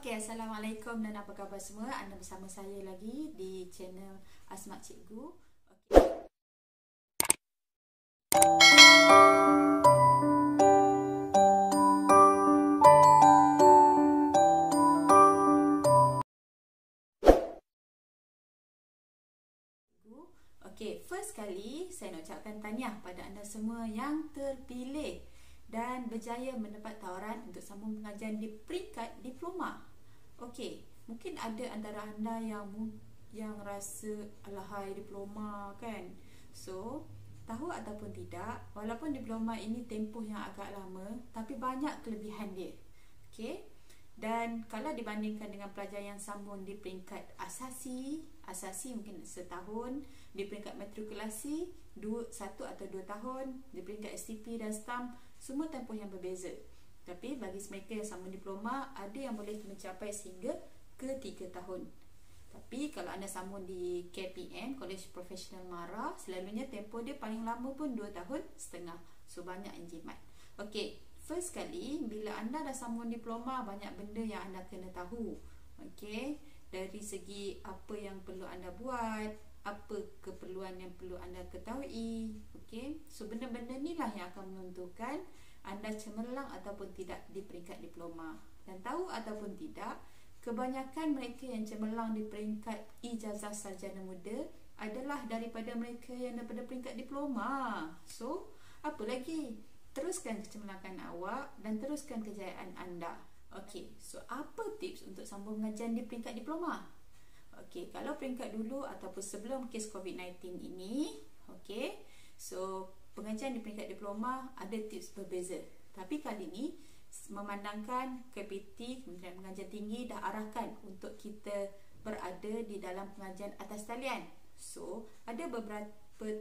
Okey, Assalamualaikum dan apa khabar semua? Anda bersama saya lagi di channel Asmat Cikgu. Okey, first kali saya nak ucapkan tahniah pada anda semua yang terpilih dan berjaya mendapat tawaran untuk sambung pengajian di peringkat diploma. Okey, mungkin ada antara anda yang rasa alahai diploma kan. So, tahu ataupun tidak, walaupun diploma ini tempoh yang agak lama, tapi banyak kelebihan dia. Okey. Dan kalau dibandingkan dengan pelajar yang sambung di peringkat asasi mungkin setahun, di peringkat matrikulasi 1 atau 2 tahun, di peringkat STP dan STAM, semua tempoh yang berbeza. Tapi bagi mereka yang sambung diploma, ada yang boleh mencapai sehingga ke 3 tahun. Tapi kalau anda sambung di KPM, College Professional Mara, selalunya tempoh dia paling lama pun 2 tahun setengah. So banyak yang jimat. Okey, first kali bila anda dah sambung diploma, banyak benda yang anda kena tahu. Okey, dari segi apa yang perlu anda buat, apa keperluan yang perlu anda ketahui. Okey, so benda-benda inilah yang akan menentukan anda cemerlang ataupun tidak di peringkat diploma. Dan tahu ataupun tidak, kebanyakan mereka yang cemerlang di peringkat ijazah sarjana muda adalah daripada mereka yang daripada peringkat diploma. So, apa lagi? Teruskan kecemerlangan awak dan teruskan kejayaan anda. Okey, so apa tips untuk sambung pengajian di peringkat diploma? Okey, kalau peringkat dulu ataupun sebelum kes COVID-19 ini, okey, so pengajian di peringkat diploma ada tips berbeza. Tapi kali ini memandangkan KPT, Kementerian Pengajian Tinggi, dah arahkan untuk kita berada di dalam pengajian atas talian. So, ada beberapa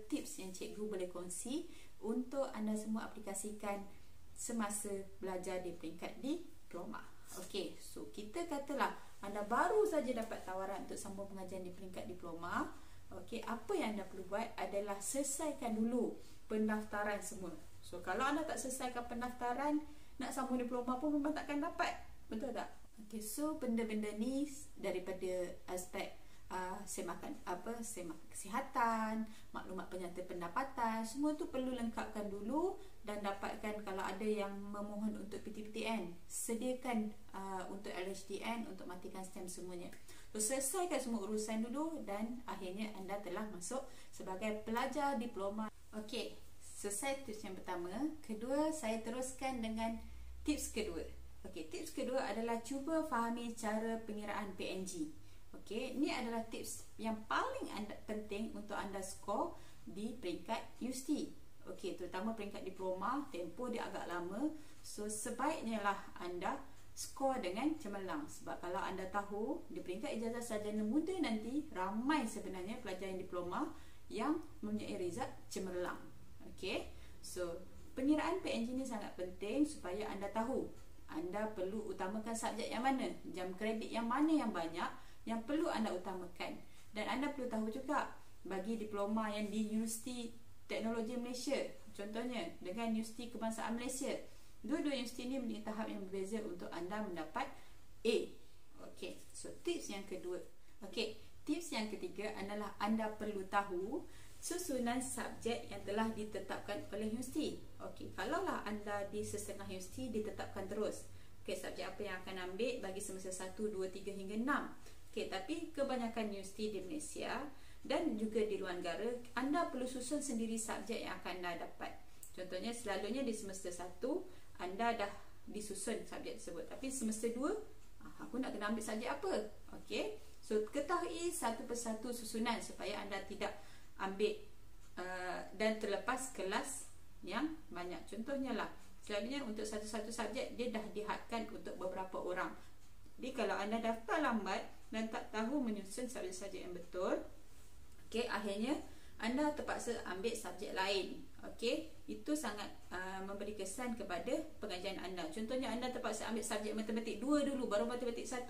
tips yang cikgu boleh kongsi untuk anda semua aplikasikan semasa belajar di peringkat diploma. Okey, so kita katalah anda baru saja dapat tawaran untuk sambung pengajian di peringkat diploma. Okey, apa yang anda perlu buat adalah selesaikan dulu pendaftaran semua. So, kalau anda tak selesaikan pendaftaran, nak sambung diploma pun memang takkan dapat. Betul tak? Okey, so benda-benda ni daripada aspek semak kesihatan, maklumat penyata pendapatan, semua tu perlu lengkapkan dulu dan dapatkan. Kalau ada yang memohon untuk PTPTN, sediakan untuk LHDN untuk matikan stem semuanya. So, selesaikan semua urusan dulu dan akhirnya anda telah masuk sebagai pelajar diploma. Okey, selesai tips yang pertama. Kedua, saya teruskan dengan tips kedua. Okey, tips kedua adalah cuba fahami cara pengiraan PNG. Okey, ini adalah tips yang paling penting untuk anda skor di peringkat UST. Okey, terutama peringkat diploma, tempoh dia agak lama. So, sebaiknya lah anda skor dengan cemerlang. Sebab kalau anda tahu, di peringkat ijazah sarjana muda nanti, ramai sebenarnya pelajar yang diploma yang mempunyai result cemerlang. Okey, so pengiraan PNG ni sangat penting supaya anda tahu anda perlu utamakan subjek yang mana, jam kredit yang mana yang banyak yang perlu anda utamakan. Dan anda perlu tahu juga bagi diploma yang di Universiti Teknologi Malaysia, contohnya dengan Universiti Kebangsaan Malaysia, dua-dua universiti ini mempunyai tahap yang berbeza untuk anda mendapat A. Okey, so tips yang kedua. Okey, tips yang ketiga adalah anda perlu tahu susunan subjek yang telah ditetapkan oleh universiti. Okey, kalaulah anda di setengah universiti ditetapkan terus. Okey, subjek apa yang akan ambil bagi semester 1, 2, 3 hingga 6. Okey, tapi kebanyakan universiti di Malaysia dan juga di luar negara, anda perlu susun sendiri subjek yang akan anda dapat. Contohnya, selalunya di semester 1 anda dah disusun subjek tersebut, tapi semester 2 aku nak kena ambil subjek apa? Okey, so ketahui satu persatu susunan supaya anda tidak ambil dan terlepas kelas yang banyak. Contohnya lah, selalunya untuk satu-satu subjek dia dah dihadkan untuk beberapa orang. Jadi kalau anda daftar lambat dan tak tahu menyusun subjek-subjek yang betul, okey, akhirnya anda terpaksa ambil subjek lain. Okey, itu sangat memberi kesan kepada pengajian anda. Contohnya, anda terpaksa ambil subjek matematik 2 dulu, baru matematik 1.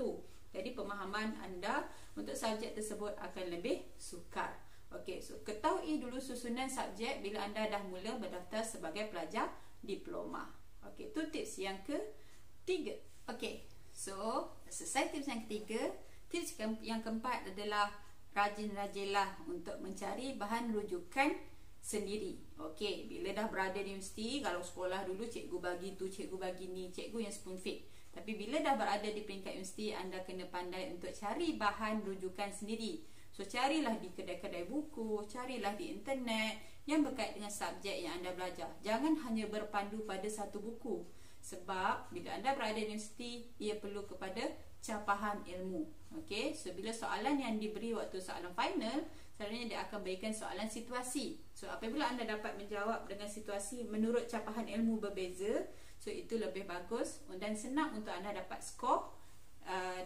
Jadi pemahaman anda untuk subjek tersebut akan lebih sukar. Okey, so ketahui dulu susunan subjek bila anda dah mula berdaftar sebagai pelajar diploma. Okey, itu tips yang ketiga. Okey, so selesai tips yang ketiga, tips yang keempat adalah rajin-rajinlah untuk mencari bahan rujukan sendiri. Okey, bila dah berada di universiti, kalau sekolah dulu cikgu bagi tu, cikgu bagi ni, cikgu yang spoon feed. Tapi bila dah berada di peringkat universiti, anda kena pandai untuk cari bahan rujukan sendiri. So, carilah di kedai-kedai buku, carilah di internet yang berkait dengan subjek yang anda belajar. Jangan hanya berpandu pada satu buku. Sebab bila anda berada di universiti, ia perlu kepada capahan ilmu. Okey, so bila soalan yang diberi waktu soalan final, selalunya dia akan berikan soalan situasi. So apabila anda dapat menjawab dengan situasi menurut capahan ilmu berbeza, so itu lebih bagus dan senang untuk anda dapat skor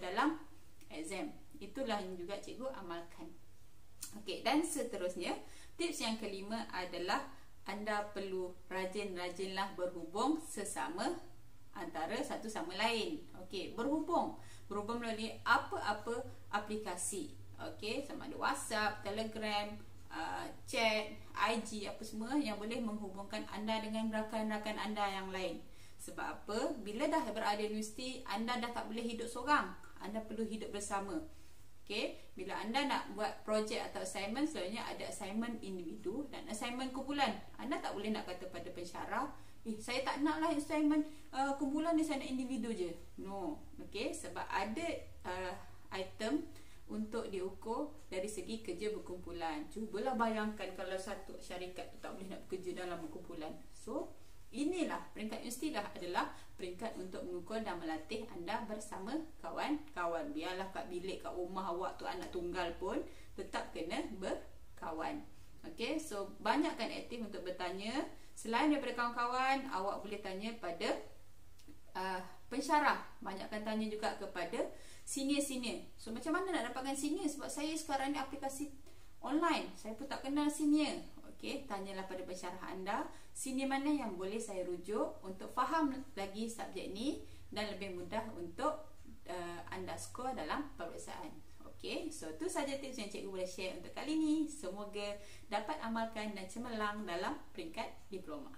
dalam exam. Itulah yang juga cikgu amalkan. Okey, dan seterusnya, tips yang kelima adalah anda perlu rajin-rajinlah berhubung sesama antara satu sama lain. Okey, berhubung melalui apa-apa aplikasi. Okey, sama ada WhatsApp, Telegram, chat, IG, apa semua yang boleh menghubungkan anda dengan rakan-rakan anda yang lain. Sebab apa? Bila dah berada di universiti, anda dah tak boleh hidup seorang. Anda perlu hidup bersama. Okey, bila anda nak buat projek atau assignment, selalunya ada assignment individu dan assignment kumpulan. Anda tak boleh nak kata pada pensyarah, saya tak nak lah assignment kumpulan ni, saya nak individu je. No. Okey, sebab ada item untuk diukur dari segi kerja berkumpulan. Cubalah bayangkan kalau satu syarikat tu tak boleh nak bekerja dalam berkumpulan. So, inilah peringkat universiti adalah peringkat untuk mengukur dan melatih anda bersama kawan-kawan. Biarlah kat bilik, kat rumah awak tu anak tunggal pun tetap kena berkawan. Okey, so banyakkan aktif untuk bertanya. Selain daripada kawan-kawan, awak boleh tanya pada pensyarah. Banyakkan tanya juga kepada senior-senior. So macam mana nak dapatkan senior? Sebab saya sekarang ni aplikasi online, saya pun tak kenal senior. Okey, tanyalah pada pensyarah anda, senior mana yang boleh saya rujuk untuk faham lagi subjek ni dan lebih mudah untuk anda skor dalam peperiksaan. Okey, so tu saja tips yang cikgu boleh share untuk kali ni. Semoga dapat amalkan dan cemerlang dalam peringkat diploma.